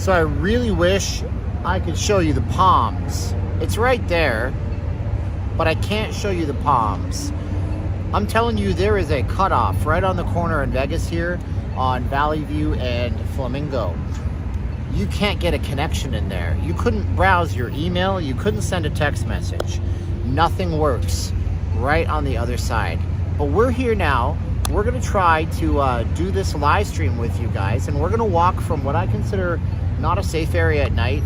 So I really wish I could show you the Palms. It's right there, but I can't show you the Palms. I'm telling you, there is a cutoff right on the corner in Vegas here on Valley View and Flamingo. You can't get a connection in there. You couldn't browse your email. You couldn't send a text message. Nothing works right on the other side. But we're here now. We're going to try to do this live stream with you guys, and we're going to walk from what I consider not a safe area at night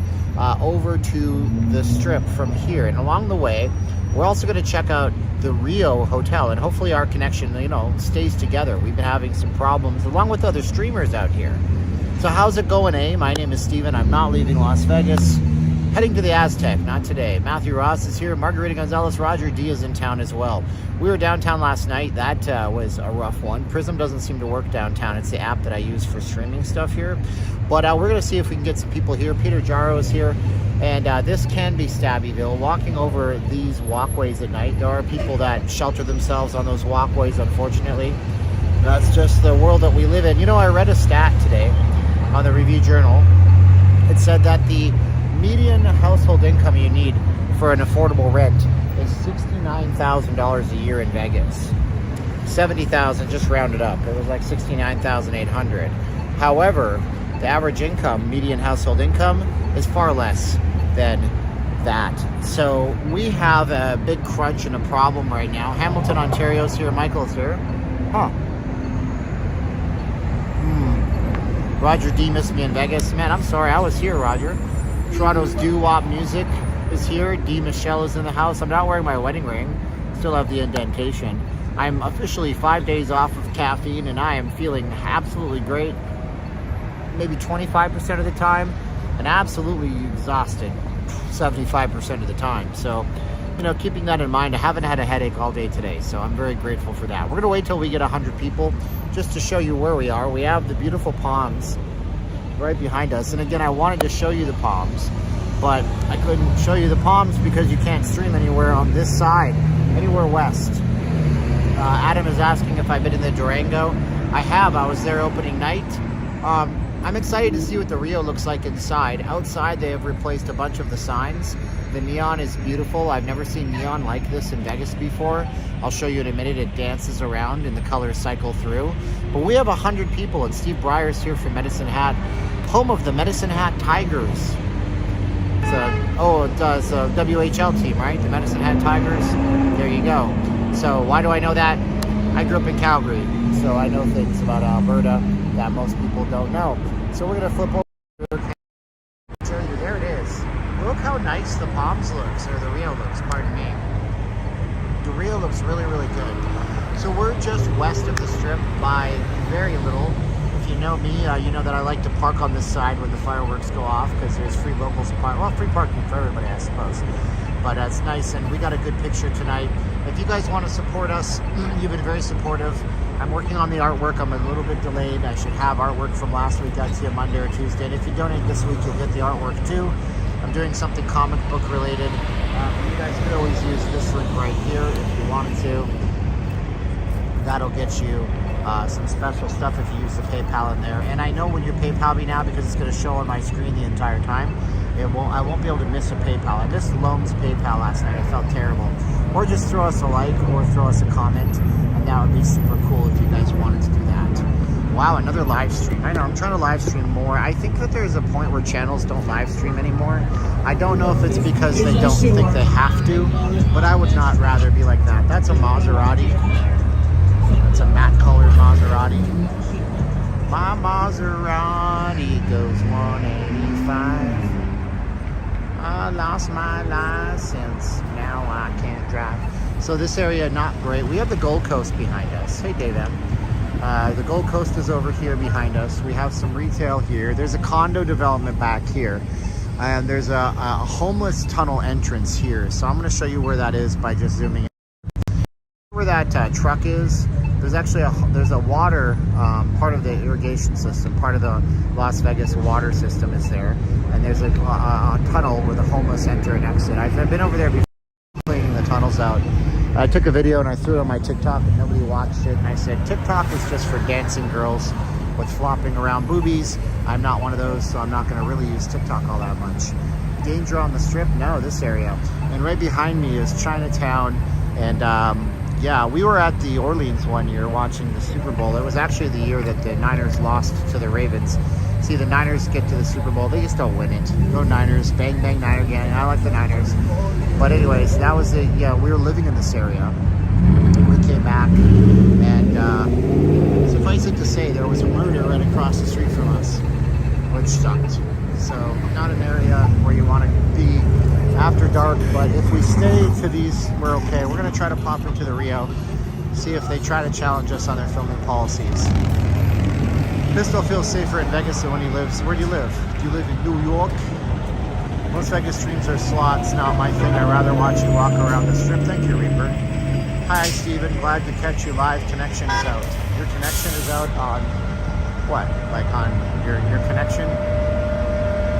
over to the Strip from here. And along the way, we're also going to check out the Rio Hotel, and hopefully our connection, stays together. We've been having some problems along with other streamers out here. So how's it going, eh? My name is Steven. I'm not leaving Las Vegas. Heading to the Aztec, not today. Matthew Ross is here. Margarita Gonzalez. Roger D is in town as well. We were downtown last night. That was a rough one. Prism doesn't seem to work downtown. It's the app that I use for streaming stuff here. But we're going to see if we can get some people here. Peter Jaro is here. And this can be Stabbyville. Walking over these walkways at night, there are people that shelter themselves on those walkways, unfortunately. That's just the world that we live in. I read a stat today on the Review Journal. It said that the median household income you need for an affordable rent is $69,000 a year in Vegas. 70,000 just rounded up. It was like 69,800. However, the average income, median household income, is far less than that. So we have a big crunch and a problem right now. Hamilton, Ontario's here. Michael's here. Roger D missed me in Vegas. Man, I'm sorry. I was here, Roger. Toronto's doo-wop music is here. D. Michelle is in the house. I'm not wearing my wedding ring. Still have the indentation. I'm officially 5 days off of caffeine, and I am feeling absolutely great. Maybe 25% of the time, and absolutely exhausted 75% of the time. So, keeping that in mind, I haven't had a headache all day today, so I'm very grateful for that. We're going to wait till we get 100 people just to show you where we are. We have the beautiful Palms right behind us, and again, I wanted to show you the Palms, but I couldn't show you the Palms because you can't stream anywhere on this side, anywhere west. Adam is asking if I've been in the Durango. I have. I was there opening night. I'm excited to see what the Rio looks like inside. Outside, they have replaced a bunch of the signs. The neon is beautiful. I've never seen neon like this in Vegas before. I'll show you in a minute. It dances around and the colors cycle through. But we have 100 people, and Steve Breyer's here from Medicine Hat, home of the Medicine Hat Tigers. It's a WHL team, right? The Medicine Hat Tigers. There you go. So why do I know that? I grew up in Calgary, so I know things about Alberta that most people don't know. So we're going to flip over. There it is. Look how nice the Palms looks, or the Rio looks, pardon me. The Rio looks really, really good. So we're just west of the Strip by very little. If you know me, you know that I like to park on this side when the fireworks go off because there's free locals park. Well, free parking for everybody, I suppose. But it's nice, and we got a good picture tonight. If you guys want to support us, you've been very supportive. I'm working on the artwork. I'm a little bit delayed. I should have artwork from last week out to you Monday or Tuesday. And if you donate this week, you'll get the artwork too. I'm doing something comic book related. You guys could always use this link right here if you wanted to. That'll get you some special stuff if you use the PayPal in there. And I know when you PayPal me now, because it's going to show on my screen the entire time, I won't be able to miss a PayPal. I missed Loam's PayPal last night. I felt terrible. Or just throw us a like or throw us a comment, and that would be super cool if you guys wanted to do that. Wow, another live stream. I know, I'm trying to live stream more. I think that there's a point where channels don't live stream anymore. I don't know if it's because they don't think they have to, but I would not rather be like that. That's a Maserati. That's a matte colored Maserati. My Maserati goes 185. I lost my license, now I can't drive. So this area, not great. We have the Gold Coast behind us. Hey, Dave M. The Gold Coast is over here behind us. We have some retail here. There's a condo development back here. And there's a homeless tunnel entrance here. So I'm going to show you where that is by just zooming in. Where that truck is, there's actually there's a water part of the irrigation system. Part of the Las Vegas water system is there. And there's a tunnel where the homeless enter and exit. I've been over there before cleaning the tunnels out. I took a video and I threw it on my TikTok and nobody watched it. And I said, TikTok is just for dancing girls with flopping around boobies. I'm not one of those, so I'm not going to really use TikTok all that much. Danger on the Strip? No, this area. And right behind me is Chinatown. And yeah, we were at the Orleans one year watching the Super Bowl. It was actually the year that the Niners lost to the Ravens. See, the Niners get to the Super Bowl, they just don't win it. Go Niners, bang, bang, Niner gang. I like the Niners. But anyways, that was it. Yeah, we were living in this area. We came back, and suffice it to say, there was a murder right across the street from us, which sucked. So, not an area where you want to be after dark, but if we stay to these, we're okay. We're going to try to pop into the Rio, see if they try to challenge us on their filming policies. Pistol feels safer in Vegas than when he lives. Where do you live? Do you live in New York? Most Vegas streams are slots, not my thing. I'd rather watch you walk around the Strip. Thank you, Reaper. Hi, Steven. Glad to catch you live. Connection is out. Your connection is out on what? Like on your connection?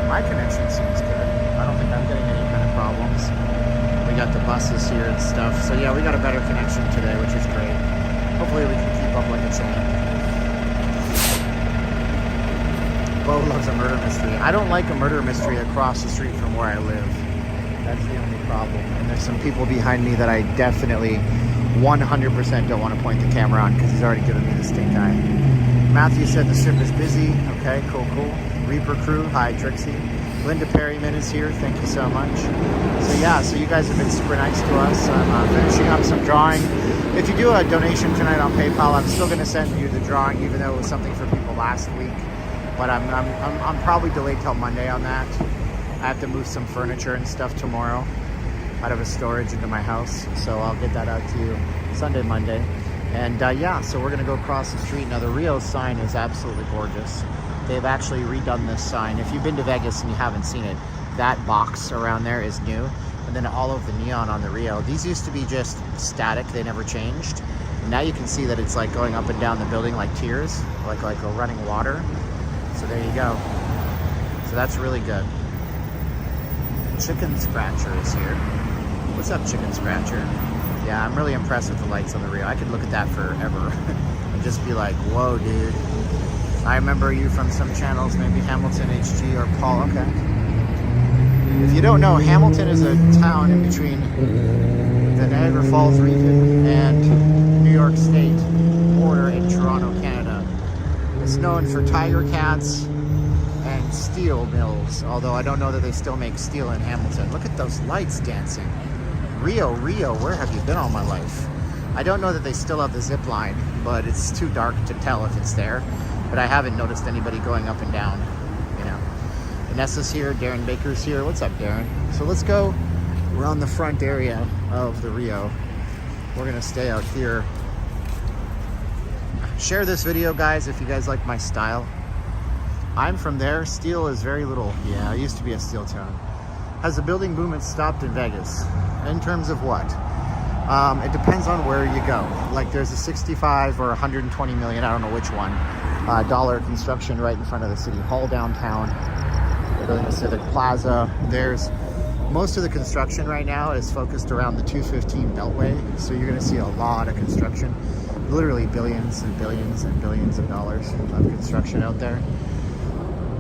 My connection seems good. I don't think I'm getting any kind of problems. We got the buses here and stuff. So yeah, we got a better connection today, which is great. Hopefully we can keep up like a champ. Bo loves a murder mystery. I don't like a murder mystery across the street from where I live. That's the only problem. And there's some people behind me that I definitely 100% don't want to point the camera on because he's already given me the stink eye. Matthew said the Strip is busy. Okay, cool. Reaper crew, hi Trixie. Linda Perryman is here, thank you so much. So yeah, so you guys have been super nice to us. I'm finishing up some drawing. If you do a donation tonight on PayPal, I'm still going to send you the drawing, even though it was something for people last week. But I'm probably delayed till Monday on that. I have to move some furniture and stuff tomorrow out of a storage into my house. So I'll get that out to you Sunday, Monday. And yeah, so we're gonna go across the street. Now the Rio sign is absolutely gorgeous. They've actually redone this sign. If you've been to Vegas and you haven't seen it, that box around there is new. And then all of the neon on the Rio. These used to be just static, they never changed. And now you can see that it's like going up and down the building like tiers, like a running water. So there you go. So that's really good. Chicken Scratcher is here. What's up, Chicken Scratcher? Yeah, I'm really impressed with the lights on the Rio. I could look at that forever and just be like, whoa, dude. I remember you from some channels, maybe Hamilton HG or Paul. Okay. If you don't know, Hamilton is a town in between the Niagara Falls region and New York State border in Toronto, Canada. It's known for tiger cats and steel mills, although I don't know that they still make steel in Hamilton. Look at those lights dancing. Rio, where have you been all my life? I don't know that they still have the zip line, but it's too dark to tell if it's there. But I haven't noticed anybody going up and down, you know. Vanessa's here, Darren Baker's here. What's up, Darren? So let's go around the front area of the Rio. We're gonna stay out here. Share this video, guys, if you guys like my style. I'm from there. Steel is very little. Yeah, I used to be a steel town. Has the building boom stopped in Vegas? In terms of what? It depends on where you go. Like there's a 65 or 120 million, I don't know which one, dollar construction right in front of the City Hall downtown. They're building a Civic Plaza. There's most of the construction right now is focused around the 215 Beltway. So you're gonna see a lot of construction, literally billions and billions and billions of dollars of construction out there.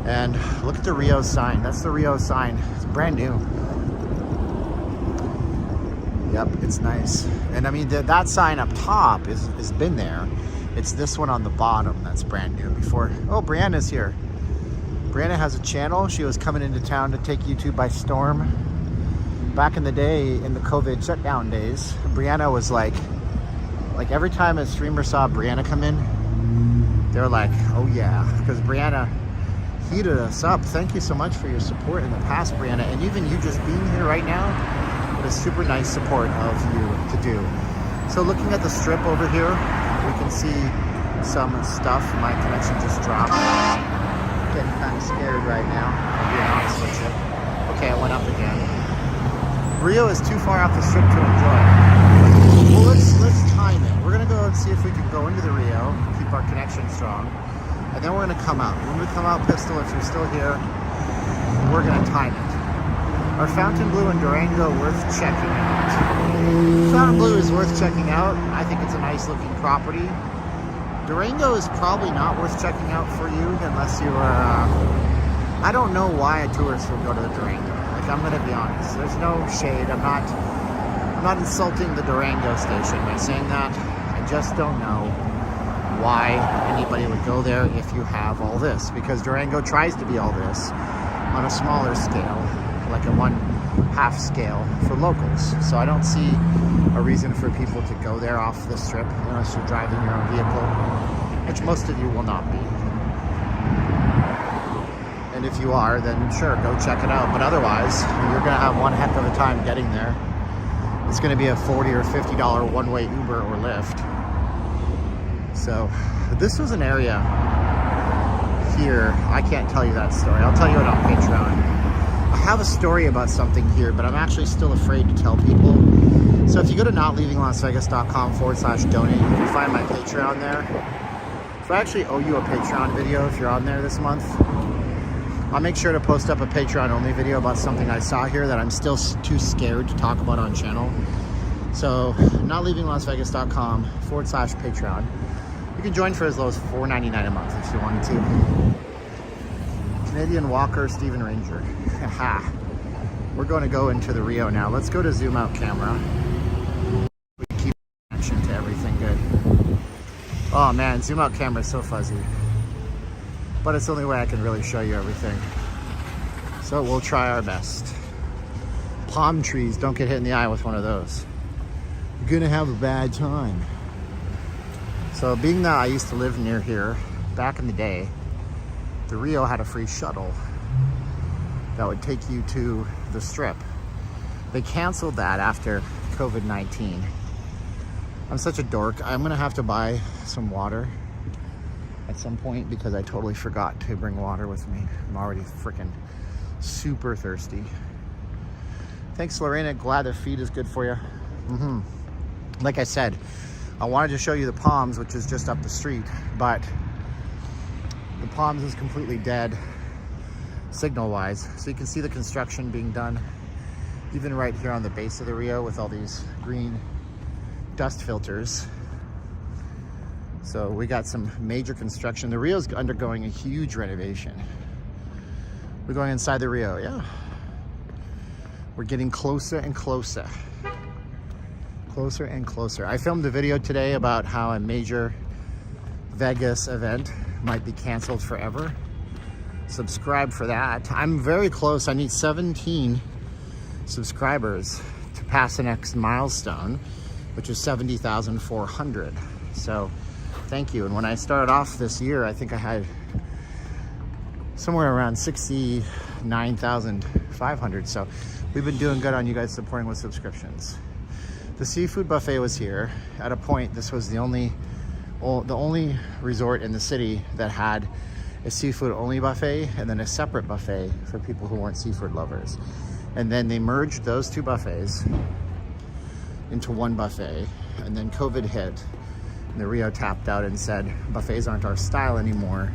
And look at the Rio sign. That's the Rio sign. It's brand new. Yep, it's nice. And I mean, that sign up top has been there. It's this one on the bottom that's brand new. Before, oh, Brianna's here. Brianna has a channel. She was coming into town to take YouTube by storm. Back in the day, in the COVID shutdown days, Brianna was like every time a streamer saw Brianna come in, they were like, oh yeah, because Brianna heated us up. Thank you so much for your support in the past, Brianna, and even you just being here right now, it was super nice support of you to do. So looking at the Strip over here, we can see some stuff. My connection just dropped. Getting kind of scared right now, I'll be honest with you. Okay, it went up again. Rio is too far off the Strip to enjoy. Well, let's time it. We're gonna go and see if we can go into the Rio, keep our connection strong, and then we're gonna come out. When we come out, Pistol, if you're still here, we're gonna time it. Are Fontainebleau and Durango worth checking out? Fontainebleau is worth checking out. I think it's a nice looking property. Durango is probably not worth checking out for you unless you are, I don't know why a tourist would go to the Durango. Like, I'm gonna be honest, there's no shade. I'm not insulting the Durango station by saying that. I just don't know why anybody would go there if you have all this, because Durango tries to be all this on a smaller scale, like a 1/2 scale for locals. So I don't see a reason for people to go there off the strip unless you're driving your own vehicle, which most of you will not be. And if you are, then sure, go check it out. But otherwise, you're gonna have one heck of a time getting there. It's gonna be a $40 or $50 one-way Uber or Lyft. So this was an area here. I can't tell you that story. I'll tell you it on Patreon. I have a story about something here, but I'm actually still afraid to tell people. So if you go to notleavinglasvegas.com/donate, you can find my Patreon there. So I actually owe you a Patreon video if you're on there this month. I'll make sure to post up a Patreon only video about something I saw here that I'm still too scared to talk about on channel. So notleavinglasvegas.com/Patreon. You can join for as low as $4.99 a month if you wanted to. Canadian Walker, Steven Ranger. Aha. We're going to go into the Rio now. Let's go to zoom out camera. We keep action to everything good. Oh man, zoom out camera is so fuzzy. But it's the only way I can really show you everything. So we'll try our best. Palm trees, don't get hit in the eye with one of those. You're gonna have a bad time. So being that I used to live near here, back in the day, the Rio had a free shuttle that would take you to the strip. They canceled that after COVID-19. I'm such a dork. I'm gonna have to buy some water at some point because I totally forgot to bring water with me. I'm already freaking super thirsty. Thanks, Lorena. Glad the feed is good for you. Like I said, I wanted to show you the Palms, which is just up the street, but the Palms is completely dead signal-wise. So you can see the construction being done even right here on the base of the Rio with all these green dust filters. So we got some major construction. The Rio's undergoing a huge renovation. We're going inside the Rio, yeah. We're getting closer and closer. Closer and closer. I filmed a video today about how a major Vegas event might be canceled forever. Subscribe for that. I'm very close. I need 17 subscribers to pass the next milestone, which is 70,400. So thank you. And when I started off this year, I think I had somewhere around 69,500. So we've been doing good on you guys supporting with subscriptions. The seafood buffet was here. At a point, this was the only resort in the city that had a seafood only buffet and then a separate buffet for people who weren't seafood lovers. And then they merged those two buffets into one buffet, and then COVID hit and the Rio tapped out and said buffets aren't our style anymore.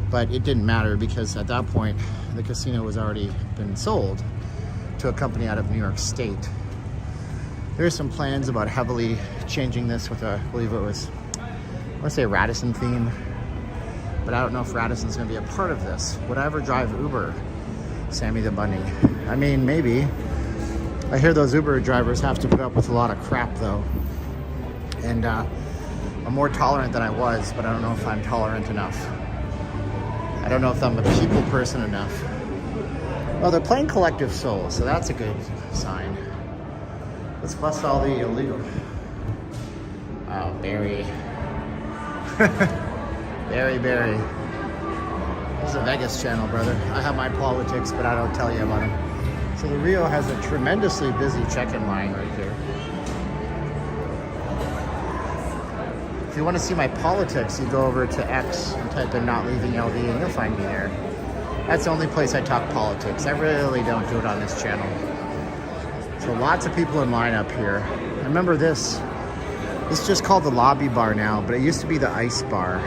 But it didn't matter because at that point the casino was already been sold to a company out of New York State. There's some plans about heavily changing this with I believe it was, I want to say a Radisson theme, but I don't know if Radisson's going to be a part of this. Would I ever drive Uber, Sammy the Bunny? I mean, maybe. I hear those Uber drivers have to put up with a lot of crap though. And I'm more tolerant than I was, but I don't know if I'm tolerant enough. I don't know if I'm a people person enough. Well, they're playing Collective Soul, so that's a good sign. Let's bust all the illegal. Oh, Barry. Barry. This is a Vegas channel, brother. I have my politics, but I don't tell you about them. So the Rio has a tremendously busy check-in line right here. If you want to see my politics, you go over to X and type in Not Leaving LV and you'll find me there. That's the only place I talk politics. I really don't do it on this channel. So lots of people in line up here. I remember this. It's just called the lobby bar now, but it used to be the ice bar.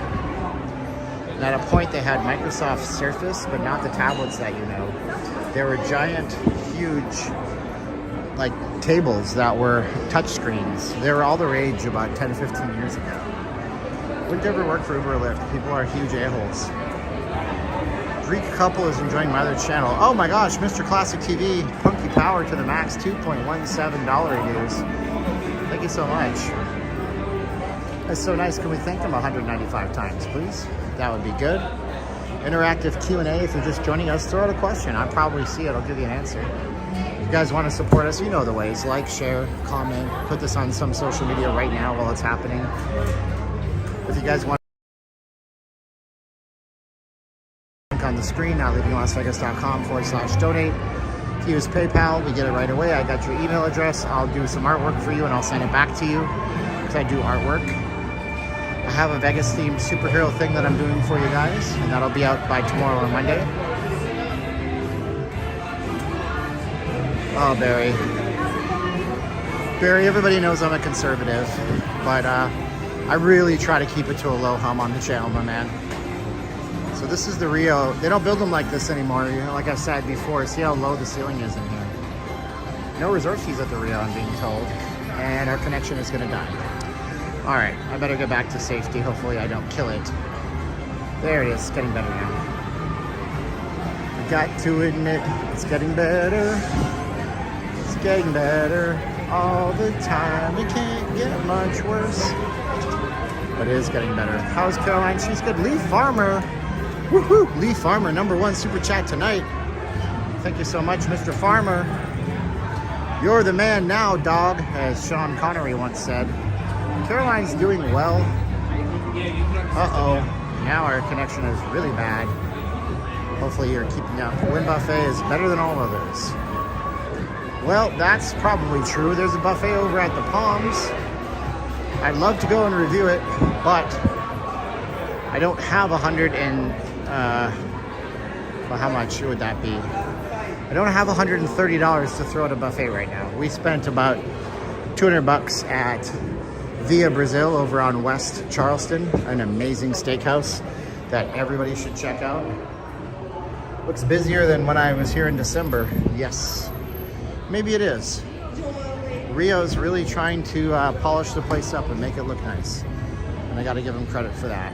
And at a point they had Microsoft Surface, but not the tablets that you know. There were giant, huge, like tables that were touch screens. They were all the rage about 10, 15 years ago. Would never work for Uber or Lyft. People are huge a-holes. Greek couple is enjoying my other channel. Oh my gosh, Mr. Classic TV, Punky Power to the max, $2.17 reviews. Thank you so much. That's so nice. Can we thank them 195 times, please? That would be good. Interactive Q&A. If you're just joining us, throw out a question. I'll probably see it. I'll give you an answer. If you guys want to support us, you know the ways. Like, share, comment. Put this on some social media right now while it's happening. If you guys want on the screen, nowleavinglasvegas.com/donate. If you use PayPal, we get it right away. I got your email address. I'll do some artwork for you and I'll send it back to you because I do artwork. I have a Vegas themed superhero thing that I'm doing for you guys, and that'll be out by tomorrow or Monday. Oh, Barry. Barry, everybody knows I'm a conservative, but I really try to keep it to a low hum on the channel, my man. So this is the Rio. They don't build them like this anymore. You know, like I said before, see how low the ceiling is in here. No resort fees at the Rio, I'm being told. And our connection is gonna die. All right, I better get back to safety. Hopefully I don't kill it. There it is, it's getting better now. I got to admit, it's getting better. It's getting better all the time. It can't get much worse. But it is getting better. How's Caroline? She's good. Lee Farmer. Woohoo! Lee Farmer, #1 super chat tonight. Thank you so much, Mr. Farmer. You're the man now, dog, as Sean Connery once said. Caroline's doing well. Uh-oh. Now our connection is really bad. Hopefully you're keeping up. Wynn Buffet is better than all others. Well, that's probably true. There's a buffet over at the Palms. I'd love to go and review it, but I don't have well, how much would that be? I don't have $130 to throw at a buffet right now. We spent about $200 at Via Brazil over on West Charleston, an amazing steakhouse that everybody should check out. Looks busier than when I was here in December. Yes, maybe it is. Rio's really trying to polish the place up and make it look nice. And I gotta give him credit for that.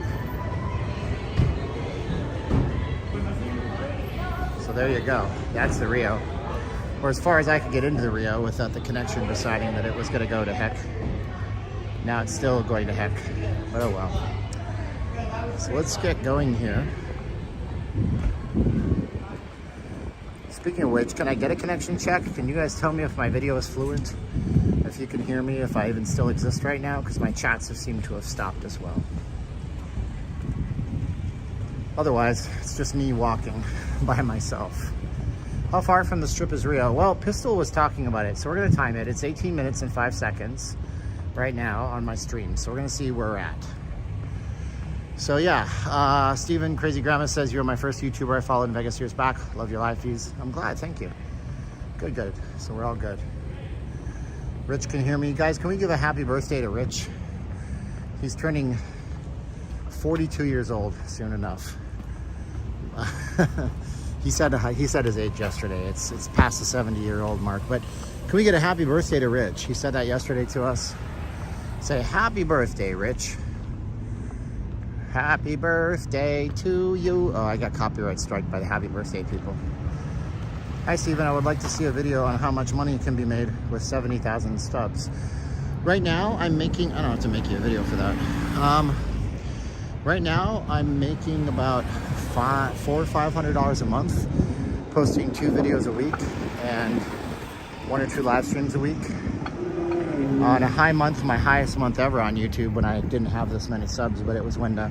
So there you go. That's the Rio. Or as far as I could get into the Rio without the connection deciding that it was gonna go to heck. Now it's still going to heck, but oh well. So let's get going here. Speaking of which, can I get a connection check? Can you guys tell me if my video is fluent? If you can hear me, if I even still exist right now, because my chats have seemed to have stopped as well. Otherwise, it's just me walking by myself. How far from the strip is Rio? Well, Pistol was talking about it, so we're gonna time it. It's 18 minutes and 5 seconds right now on my stream, so we're gonna see where we're at. So yeah, Steven Crazy Grandma says, you're my first YouTuber I followed in Vegas years back. Love your live feeds. I'm glad, thank you. Good, good. So we're all good. Rich can hear me. Guys, can we give a happy birthday to Rich? He's turning 42 years old soon enough. He said his age yesterday. It's past the 70-year-old mark. But can we get a happy birthday to Rich? He said that yesterday to us. Say happy birthday, Rich. Happy birthday to you. Oh, I got copyright strike by the happy birthday people. Hi, Steven. I would like to see a video on how much money can be made with 70,000 stubs. Right now, I'm making... I don't have to make you a video for that. Right now, I'm making about $400 or $500 a month, posting 2 videos a week and 1 or 2 live streams a week. On a high month, my highest month ever on YouTube when I didn't have this many subs, but it was when the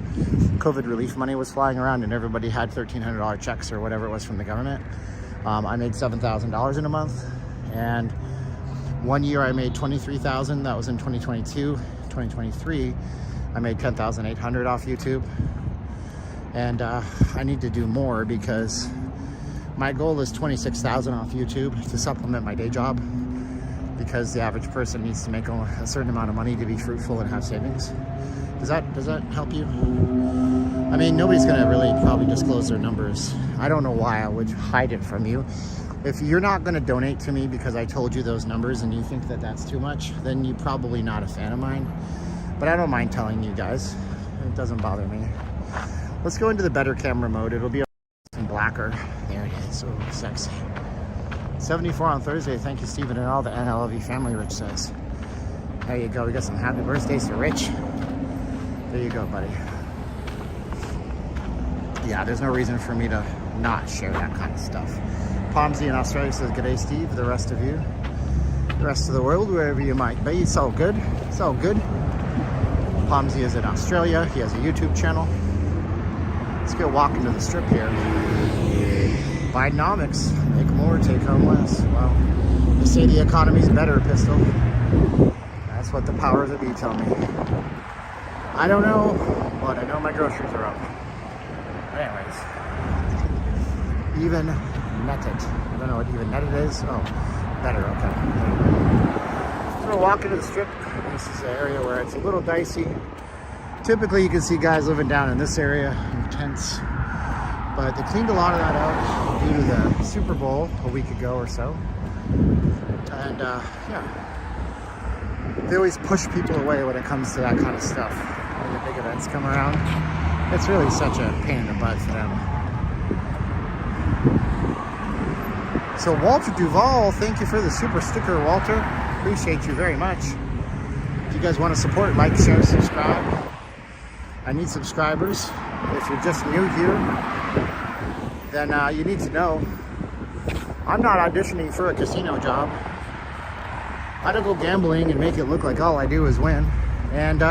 COVID relief money was flying around and everybody had $1,300 checks or whatever it was from the government. I made $7,000 in a month, and one year I made $23,000. That was in 2022. 2023, I made $10,800 off YouTube, and I need to do more because my goal is $26,000 off YouTube to supplement my day job, because the average person needs to make a certain amount of money to be fruitful and have savings. Does that help you? I mean, nobody's gonna really probably disclose their numbers. I don't know why I would hide it from you. If you're not gonna donate to me because I told you those numbers and you think that that's too much, then you're probably not a fan of mine. But I don't mind telling you guys. It doesn't bother me. Let's go into the better camera mode. It'll be blacker. There it is. Oh, sexy. 74 on Thursday. Thank you, Stephen, and all the NLV family, Rich says. There you go. We got some happy birthdays to Rich. There you go, buddy. Yeah, there's no reason for me to not share that kind of stuff. Pomsy in Australia says, "G'day, Steve." The rest of you, the rest of the world, wherever you might be, it's all good. It's all good. Pomsy is in Australia. He has a YouTube channel. Let's go walk into the strip here. Bidenomics. Make more, take home less. Well, they say the economy's better, Pistol. That's what the powers that be tell me. I don't know, but I know my groceries are up. But anyways, even netted. I don't know what even netted is. Oh, better. Okay. So we're walking to the strip. This is an area where it's a little dicey. Typically, you can see guys living down in this area in tents, but they cleaned a lot of that out due to the Super Bowl a week ago or so. And yeah, they always push people away when it comes to that kind of stuff. When the big events come around, it's really such a pain in the butt for them. So Walter Duval, thank you for the super sticker, Walter. Appreciate you very much. If you guys want to support, like, share, subscribe. I need subscribers. If you're just new here, then you need to know I'm not auditioning for a casino job. I don't go gambling and make it look like all I do is win. And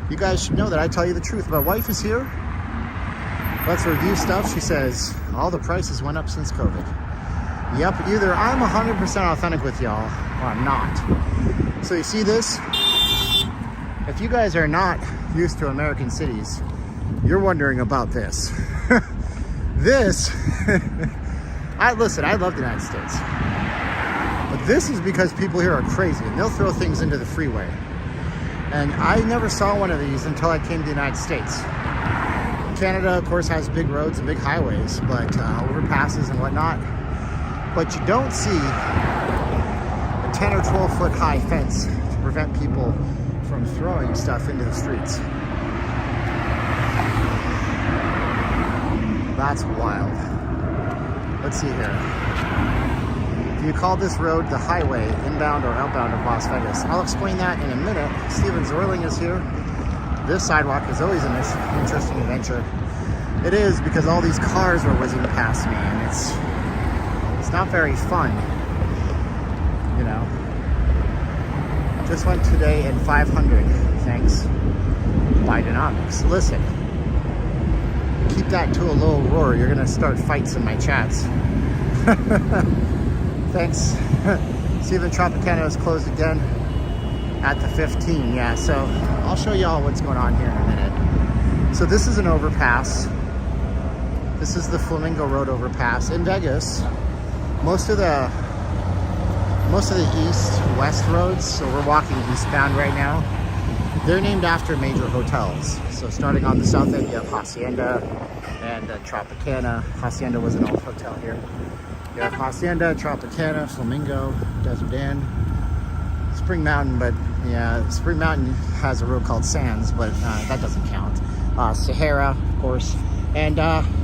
you guys should know that I tell you the truth. My wife is here. Let's review stuff. She says all the prices went up since COVID. Yep, either I'm 100% authentic with y'all or I'm not. So you see this? If you guys are not used to American cities, you're wondering about this. This, listen, I love the United States. But this is because people here are crazy and they'll throw things into the freeway. And I never saw one of these until I came to the United States. Canada, of course, has big roads and big highways, but overpasses and whatnot. But you don't see a 10 or 12 foot high fence to prevent people from throwing stuff into the streets. That's wild. Let's see here. Do you call this road the highway, inbound or outbound of Las Vegas? I'll explain that in a minute. Steven Zorling is here. This sidewalk is always an interesting adventure. It is, because all these cars were whizzing past me, and it's not very fun, you know. Just went today in 500, thanks Bidenomics. Listen, keep that to a low roar. You're gonna start fights in my chats. Thanks. Steven, Tropicana is closed again at the 15. Yeah, so I'll show y'all what's going on here in a minute. So this is an overpass. This is the Flamingo Road overpass in Vegas. Most of the east-west roads, so we're walking eastbound right now, they're named after major hotels. So starting on the south end, you have Hacienda and Tropicana. Hacienda was an old hotel here. You have Hacienda, Tropicana, Flamingo, Desert Inn, Spring Mountain, but yeah, Spring Mountain has a road called Sands, but that doesn't count. Sahara, of course. And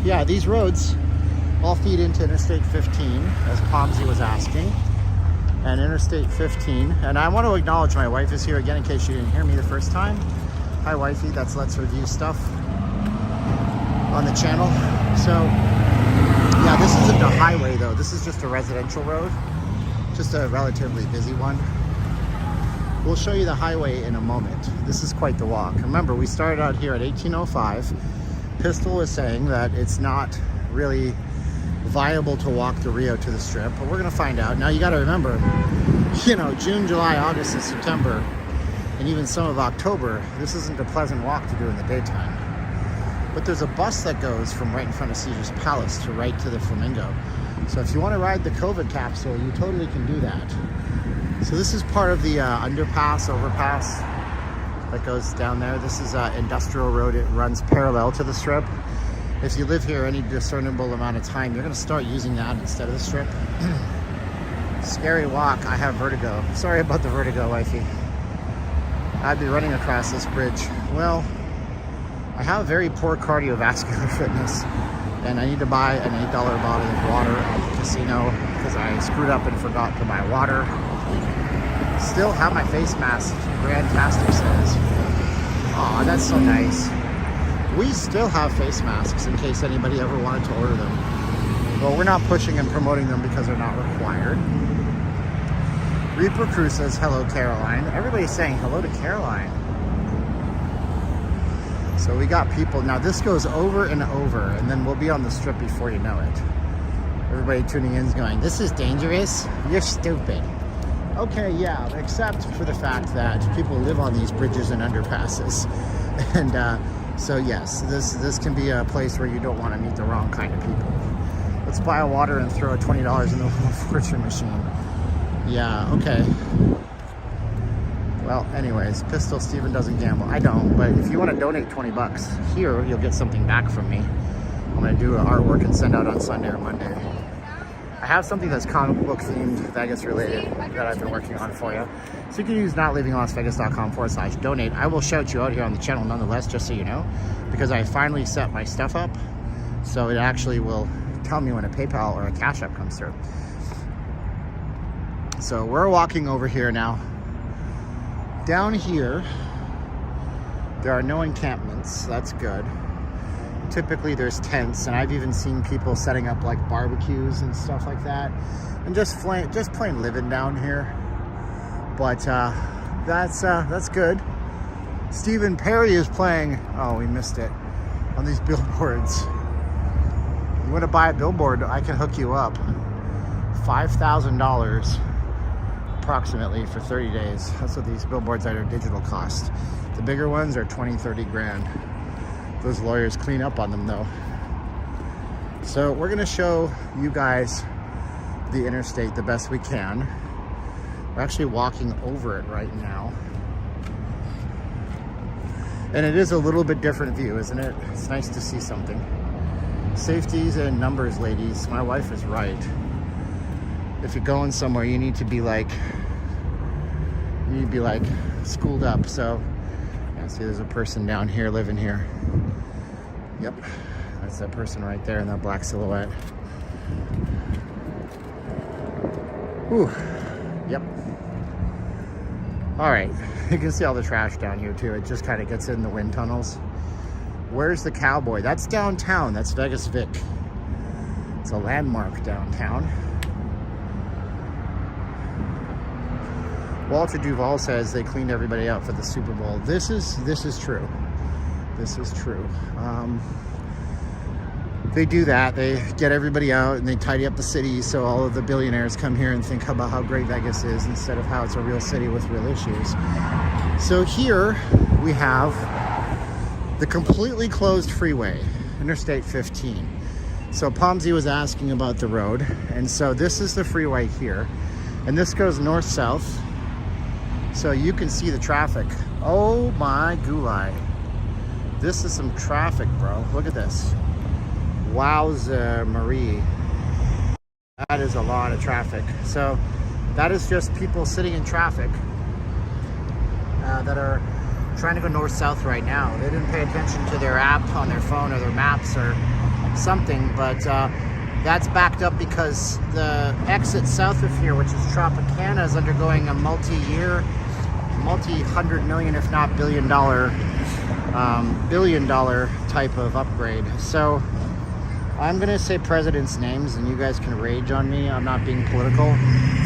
yeah, these roads all feed into Interstate 15, as Pomsy was asking. And Interstate 15. And I want to acknowledge my wife is here again in case you didn't hear me the first time. Hi, wifey. That's Let's Review Stuff on the channel. So, yeah, this isn't a highway, though. This is just a residential road. Just a relatively busy one. We'll show you the highway in a moment. This is quite the walk. Remember, we started out here at 1805. Pistol is saying that it's not really viable to walk the Rio to the Strip, but we're gonna find out. Now you gotta remember, you know, June, July, August, and September, and even some of October, this isn't a pleasant walk to do in the daytime. But there's a bus that goes from right in front of Caesar's Palace to right to the Flamingo. So if you wanna ride the COVID capsule, you totally can do that. So this is part of the underpass, overpass that goes down there. This is Industrial Road. It runs parallel to the Strip. If you live here any discernible amount of time, you're gonna start using that instead of the Strip. Scary walk. I have vertigo. Sorry about the vertigo, wifey. I'd be running across this bridge. Well, I have very poor cardiovascular fitness, and I need to buy an $8 bottle of water at the casino because I screwed up and forgot to buy water. Still have my face mask, Grandtastic says. Aw, that's so nice. We still have face masks in case anybody ever wanted to order them. Well, we're not pushing and promoting them because they're not required. Reaper Crew says, hello, Caroline. Everybody's saying hello to Caroline. So we got people. Now this goes over and over, and then we'll be on the strip before you know it. Everybody tuning in is going, this is dangerous? You're stupid. Okay, yeah, except for the fact that people live on these bridges and underpasses. And so yes, this can be a place where you don't want to meet the wrong kind of people. Let's buy a water and throw $20 in the fortune machine. Yeah, okay. Well, anyways, Pistol Steven doesn't gamble. I don't, but if you want to donate 20 bucks here, you'll get something back from me. I'm going to do an artwork and send out on Sunday or Monday. I have something that's comic book themed, Vegas related, that I've been working on for you. So you can use notleavinglasvegas.com/donate. I will shout you out here on the channel nonetheless, just so you know, because I finally set my stuff up. So it actually will tell me when a PayPal or a Cash App comes through. So we're walking over here now. Down here, there are no encampments. That's good. Typically there's tents, and I've even seen people setting up like barbecues and stuff like that, and just plain living down here. But that's good. Stephen Perry is playing. Oh, we missed it on these billboards. You want to buy a billboard? I can hook you up. $5,000 approximately for 30 days. That's what these billboards that are digital cost. The bigger ones are 20, 30 grand. Those lawyers clean up on them though. So we're gonna show you guys the interstate the best we can. We're actually walking over it right now. And it is a little bit different view, isn't it? It's nice to see something. Safeties and numbers, ladies. My wife is right. If you're going somewhere, you need to be like schooled up. So yeah, see there's a person down here living here. Yep, that's that person right there in that black silhouette. Whew. Yep. All right, you can see all the trash down here too. It just kind of gets in the wind tunnels. Where's the Cowboy? That's downtown. That's Vegas Vic. It's a landmark downtown. Walter Duvall says they cleaned everybody out for the Super Bowl. This is true. This is true. They do that. They get everybody out and they tidy up the city so all of the billionaires come here and think about how great Vegas is instead of how it's a real city with real issues. So here we have the completely closed freeway, Interstate 15. So Pomsey was asking about the road, and so this is the freeway here, and this goes north-south. So you can see the traffic. Oh my gulai. This is some traffic, bro. Look at this. Wowza Marie. That is a lot of traffic. So that is just people sitting in traffic that are trying to go north-south right now. They didn't pay attention to their app on their phone or their maps or something, but that's backed up because the exit south of here, which is Tropicana, is undergoing a multi-year, multi-hundred million, if not billion dollar type of upgrade. So I'm gonna say presidents' names and you guys can rage on me. I'm not being political.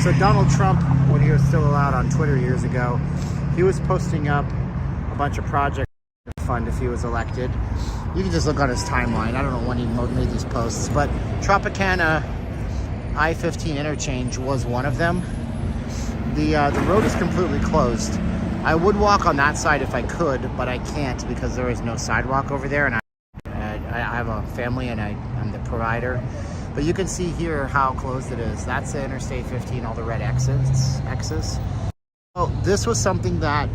So Donald Trump, when he was still allowed on Twitter years ago, he was posting up a bunch of projects to fund if he was elected. You can just look on his timeline. I don't know when he made these posts, but Tropicana I-15 interchange was one of them. The road is completely closed. I would walk on that side if I could, but I can't because there is no sidewalk over there, and I have a family and I'm the provider. But you can see here how closed it is. That's the Interstate 15, all the red X's. Well, this was something that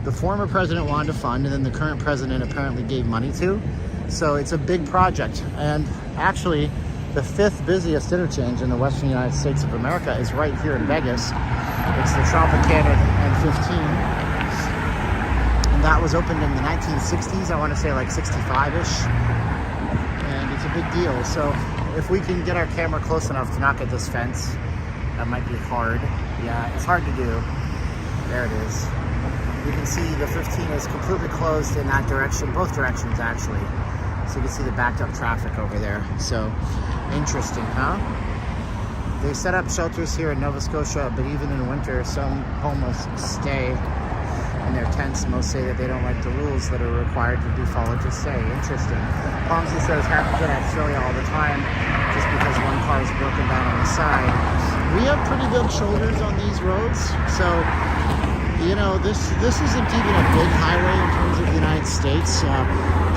the former president wanted to fund, and then the current president apparently gave money to. So it's a big project, and actually the 5th busiest interchange in the western United States of America is right here in Vegas. It's the Tropicana and 15. And that was opened in the 1960s. I want to say like 65-ish. And it's a big deal. So if we can get our camera close enough to not get this fence, that might be hard. Yeah, it's hard to do. There it is. You can see the 15 is completely closed in that direction, both directions actually. So you can see the backed up traffic over there. So interesting, huh? They set up shelters here in Nova Scotia, but even in winter, some homeless stay in their tents. Most say that they don't like the rules that are required to be followed to stay. Interesting. Pomsey says happens in Australia all the time, just because one car is broken down on the side. We have pretty big shoulders on these roads, so you know this isn't even a big highway in terms of the United States.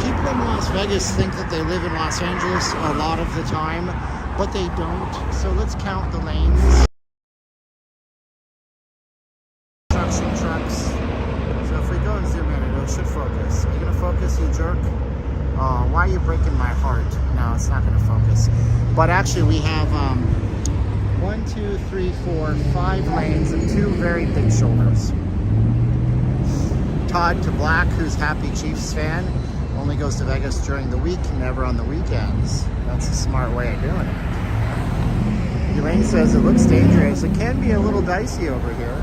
People in Las Vegas think that they live in Los Angeles a lot of the time, but they don't. So let's count the lanes. Construction trucks. So if we go and zoom in, it should focus. Are you gonna focus, you jerk? Oh, why are you breaking my heart? No, it's not gonna focus. But actually we have 1, 2, 3, 4, 5 lanes and 2 very big shoulders. Todd to Black, who's happy Chiefs fan, only goes to Vegas during the week, never on the weekends. That's a smart way of doing it. Elaine says it looks dangerous. It can be a little dicey over here.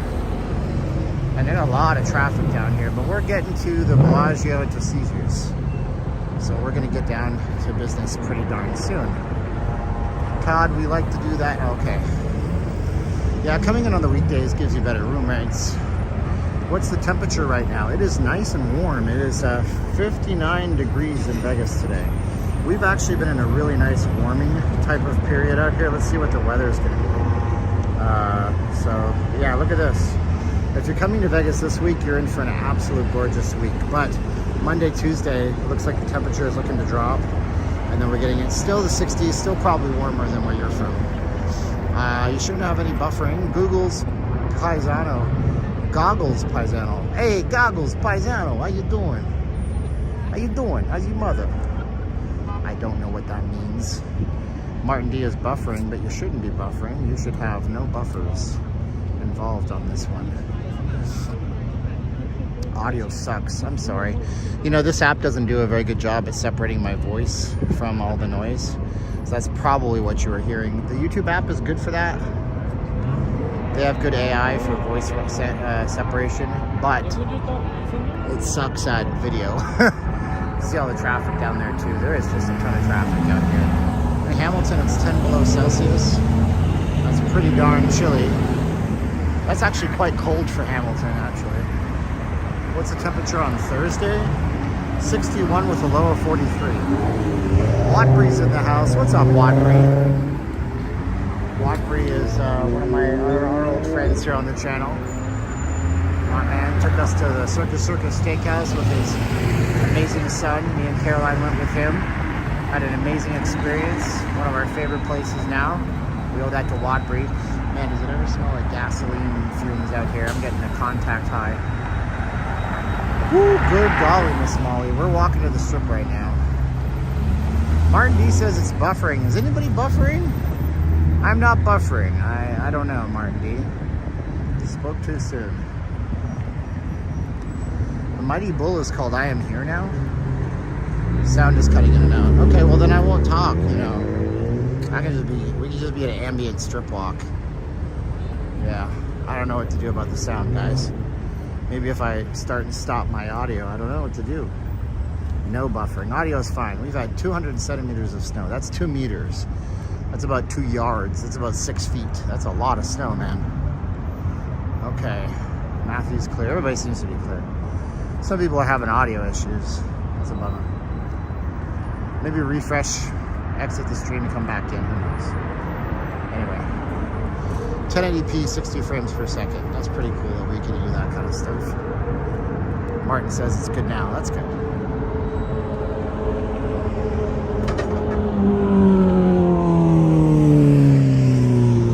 And there's a lot of traffic down here, but we're getting to the Bellagio and to Caesars. So we're gonna get down to business pretty darn soon. Todd, we like to do that. Okay. Yeah, coming in on the weekdays gives you better room rates. What's the temperature right now? It is nice and warm. It is 59 degrees in Vegas today. We've actually been in a really nice warming type of period out here. Let's see what the weather is going to be. So yeah, look at this. If you're coming to Vegas this week, you're in for an absolute gorgeous week. But Monday, Tuesday, it looks like the temperature is looking to drop. And then we're getting it still the 60s, still probably warmer than where you're from. You shouldn't have any buffering. Google's Goggles Paisano. Hey, Goggles Paisano, how you doing? How you doing? How's your mother? I don't know what that means. Martin D is buffering, but you shouldn't be buffering. You should have no buffers involved on this one. Audio sucks. I'm sorry. You know, this app doesn't do a very good job at separating my voice from all the noise. So that's probably what you were hearing. The YouTube app is good for that. They have good AI for voice separation, but it sucks at video. See all the traffic down there too. There is just a ton of traffic down here. In Hamilton, it's 10 below Celsius. That's pretty darn chilly. That's actually quite cold for Hamilton, actually. What's the temperature on Thursday? 61 with a low of 43. Watbury's in the house. What's up, Watbury? Watbury is one of our old friends here on the channel. My man took us to the Circus Steakhouse with his amazing son. Me and Caroline went with him. Had an amazing experience. One of our favorite places now. We owe that to Watbury. Man, does it ever smell like gasoline fumes out here? I'm getting a contact high. Woo, good golly, Miss Molly. We're walking to the strip right now. Martin D says it's buffering. Is anybody buffering? I'm not buffering. I don't know, Martin D. Spoke too soon. The Mighty Bull is called I Am Here Now. Sound is cutting in and out. Okay, well then I won't talk, you know. We can just be at an ambient strip walk. Yeah, I don't know what to do about the sound, guys. Maybe if I start and stop my audio, I don't know what to do. No buffering. Audio is fine. We've had 200 centimeters of snow. That's 2 meters. That's about 2 yards. That's about 6 feet. That's a lot of snow, man. Okay. Matthew's clear. Everybody seems to be clear. Some people are having audio issues. That's a bummer. Maybe refresh, exit the stream, and come back in. Who knows? Anyway. 1080p, 60 frames per second. That's pretty cool that we can do that kind of stuff. Martin says it's good now. That's good.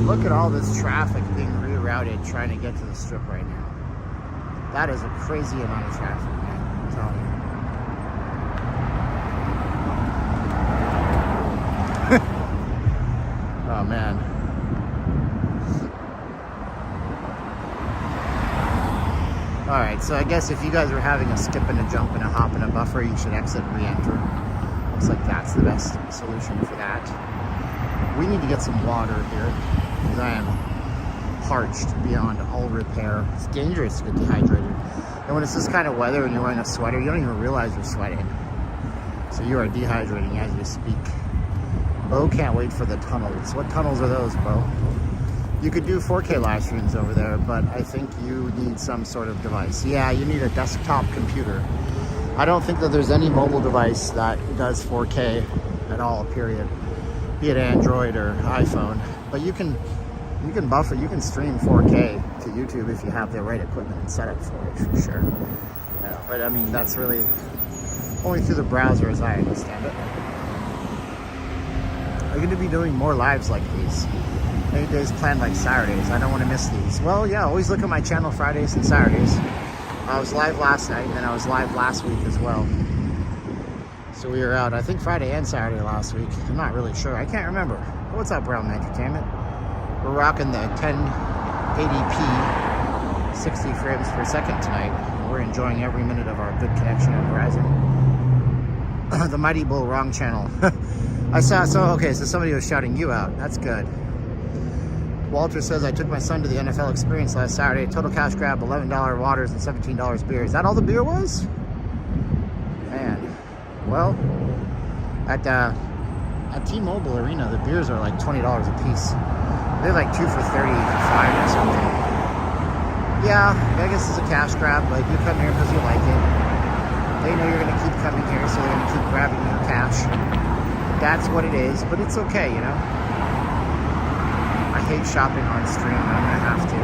Look at all this traffic being rerouted trying to get to the strip right now. That is a crazy amount of traffic, man. I'm telling you. Oh, man. Alright, so I guess if you guys are having a skip and a jump and a hop and a buffer, you should exit and re-enter. Looks like that's the best solution for that. We need to get some water here, because I am parched beyond all repair. It's dangerous to get dehydrated. And when it's this kind of weather and you're wearing a sweater, you don't even realize you're sweating. So you are dehydrating as you speak. Bo can't wait for the tunnels. What tunnels are those, Bo? You could do 4K live streams over there, but I think you need some sort of device. Yeah, you need a desktop computer. I don't think that there's any mobile device that does 4K at all, period. Be it Android or iPhone. But you can buffer, you can stream 4K to YouTube if you have the right equipment and setup for it, for sure. Yeah, but I mean, that's really only through the browser as I understand it. I'm going to be doing more lives like these. Any days planned like Saturdays. I don't want to miss these. Well, yeah, always look at my channel Fridays and Saturdays. I was live last night, and then I was live last week as well. So we were out, I think Friday and Saturday last week. I'm not really sure. I can't remember. What's up, Realm Entertainment? We're rocking the 1080p 60 frames per second tonight. We're enjoying every minute of our good connection at Verizon. The Mighty Bull, wrong channel. I saw, so somebody was shouting you out. That's good. Walter says, I took my son to the NFL experience last Saturday. Total cash grab, $11 waters and $17 beer. Is that all the beer was? Man. Well, at T-Mobile Arena, the beers are like $20 a piece. They're like 2 for $35 or something. Yeah, Vegas is a cash grab, but you come here because you like it. They know you're going to keep coming here, so they're going to keep grabbing your cash. That's what it is, but it's okay, you know? I hate shopping on stream, but I'm gonna have to.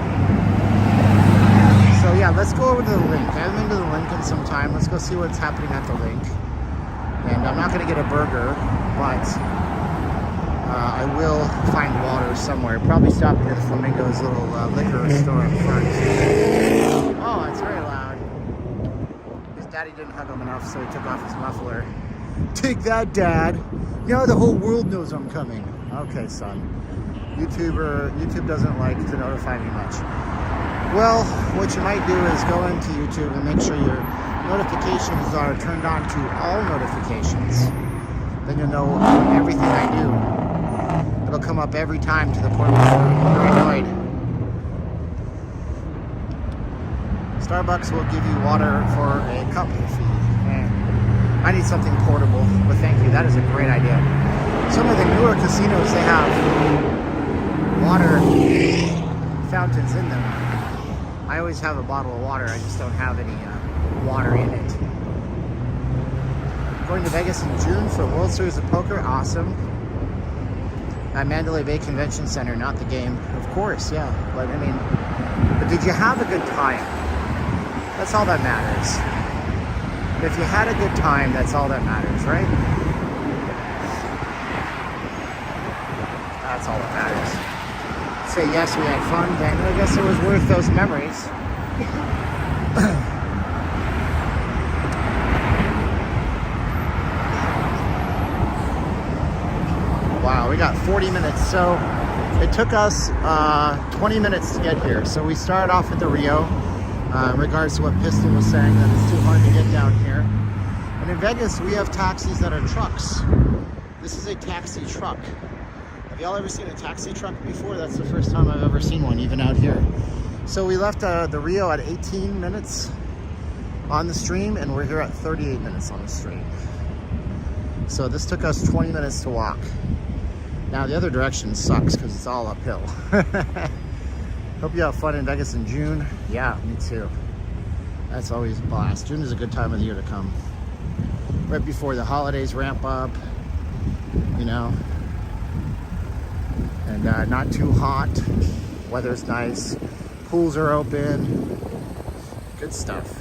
So yeah, let's go over to the link. I haven't been to the link in some time. Let's go see what's happening at the link. And I'm not gonna get a burger, but I will find water somewhere. Probably stop near the Flamingo's little liquor store up front. Oh, it's very loud. His daddy didn't hug him enough, so he took off his muffler. Take that, Dad. Now the whole world knows I'm coming. Okay, son. YouTube doesn't like to notify me much. Well, what you might do is go into YouTube and make sure your notifications are turned on to all notifications. Then you'll know everything I do. It'll come up every time to the point where you're annoyed. Starbucks will give you water for a cup fee. I need something portable, but thank you. That is a great idea. Some of the newer casinos, they have water fountains in them. I always have a bottle of water. I just don't have any water in it. Going to Vegas in June for World Series of Poker. Awesome. At Mandalay Bay Convention Center, not the game. Of course, yeah. But I mean, but did you have a good time? That's all that matters. If you had a good time, that's all that matters, right? That's all that matters. Say yes, we had fun, then I guess it was worth those memories. Wow, we got 40 minutes. So it took us 20 minutes to get here. So we started off at the Rio. In regards to what Pistol was saying, that it's too hard to get down here. And in Vegas, we have taxis that are trucks. This is a taxi truck. Have y'all ever seen a taxi truck before? That's the first time I've ever seen one, even out here. So we left the Rio at 18 minutes on the stream, and we're here at 38 minutes on the stream. So this took us 20 minutes to walk. Now the other direction sucks because it's all uphill. Hope you have fun in Vegas in June. Yeah, me too. That's always a blast. June is a good time of the year to come. Right before the holidays ramp up, you know. And not too hot. Weather's nice. Pools are open. Good stuff.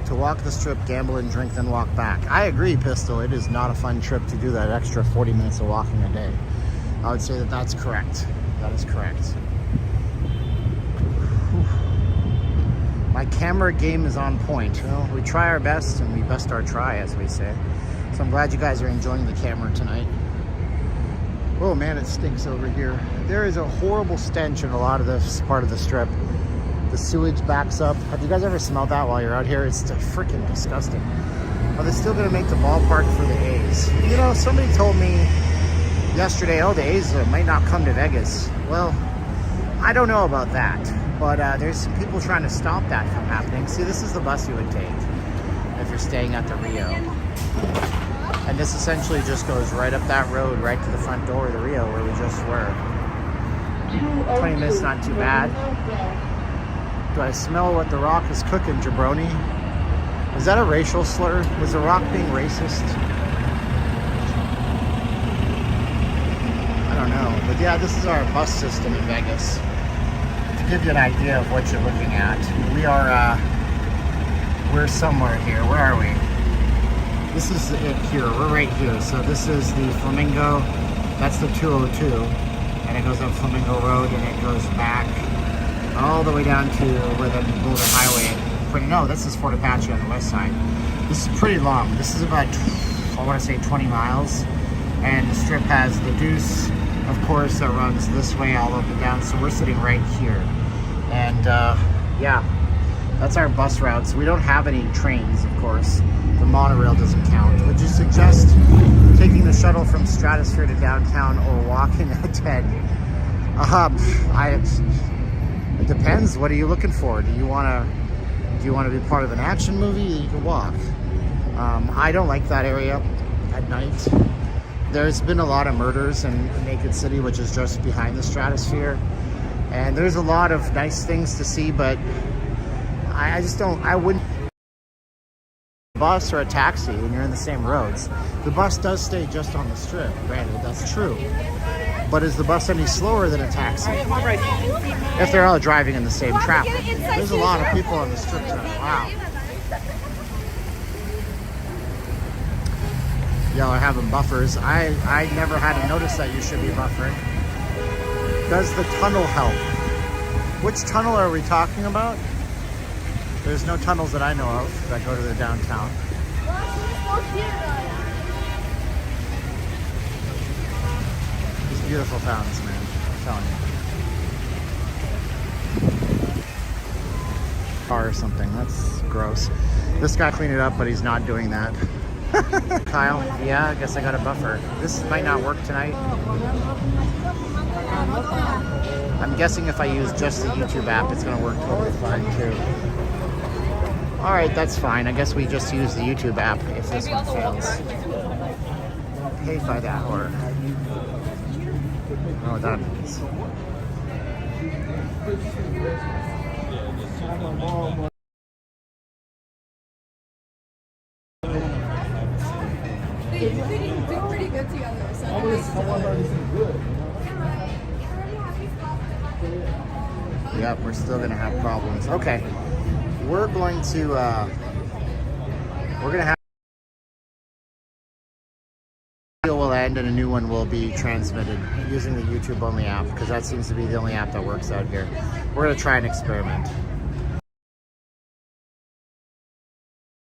To walk the strip, gamble and drink, then walk back. I agree, Pistol. It is not a fun trip to do that extra 40 minutes of walking a day. I would say that that's correct. That is correct. Whew. My camera game is on point. Well, we try our best, and we best our try, as we say. So I'm glad you guys are enjoying the camera tonight. Oh man, it stinks over here. There is a horrible stench in a lot of this part of the strip. The sewage backs up. Have you guys ever smelled that while you're out here? It's freaking disgusting. Are they still gonna make the ballpark for the A's? You know, somebody told me yesterday, oh, the A's might not come to Vegas. Well, I don't know about that, but there's some people trying to stop that from happening. See, this is the bus you would take if you're staying at the Rio. And this essentially just goes right up that road, right to the front door of the Rio where we just were. 20 minutes, not too bad. Do I smell what The Rock is cooking, jabroni? Is that a racial slur? Was The Rock being racist? I don't know. But yeah, this is our bus system in Vegas. To give you an idea of what you're looking at, we are, we're somewhere here. Where are we? This is it here. We're right here. So this is the Flamingo. That's the 202. And it goes up Flamingo Road and it goes back all the way down to where the Golden Highway. No, this is Fort Apache on the west side. This is pretty long. This is about, I want to say 20 miles. And the strip has the Deuce, of course, that runs this way all up and down. So we're sitting right here. And yeah, that's our bus route. So we don't have any trains, of course. The monorail doesn't count. Would you suggest taking the shuttle from Stratosphere to downtown or walking at 10? It depends. What are you looking for? Do you want to be part of an action movie? You can walk. I don't like that area at night. There's been a lot of murders in Naked City, which is just behind the Stratosphere. And there's a lot of nice things to see, but I just don't, I wouldn't. Bus or a taxi when you're in the same roads. The bus does stay just on the strip, granted, that's true. But is the bus any slower than a taxi? If they're all driving in the same traffic. There's a lot of people on the strip tonight. Wow. Y'all are having buffers. I never had to notice that you should be buffering. Does the tunnel help? Which tunnel are we talking about? There's no tunnels that I know of that go to the downtown. These beautiful fountains, man. I'm telling you. Car or something. That's gross. This guy cleaned it up, but he's not doing that. Kyle, yeah, I guess I got a buffer. This might not work tonight. I'm guessing if I use just the YouTube app, it's going to work totally fine too. All right, that's fine. I guess we just use the YouTube app if this one fails. Pay by the hour. I don't know what that means. They do pretty good together. So Yep, we're still gonna have problems. Okay, we're going to have video will end and a new one will be transmitted using the YouTube only app because that seems to be the only app that works out here. We're gonna try an experiment.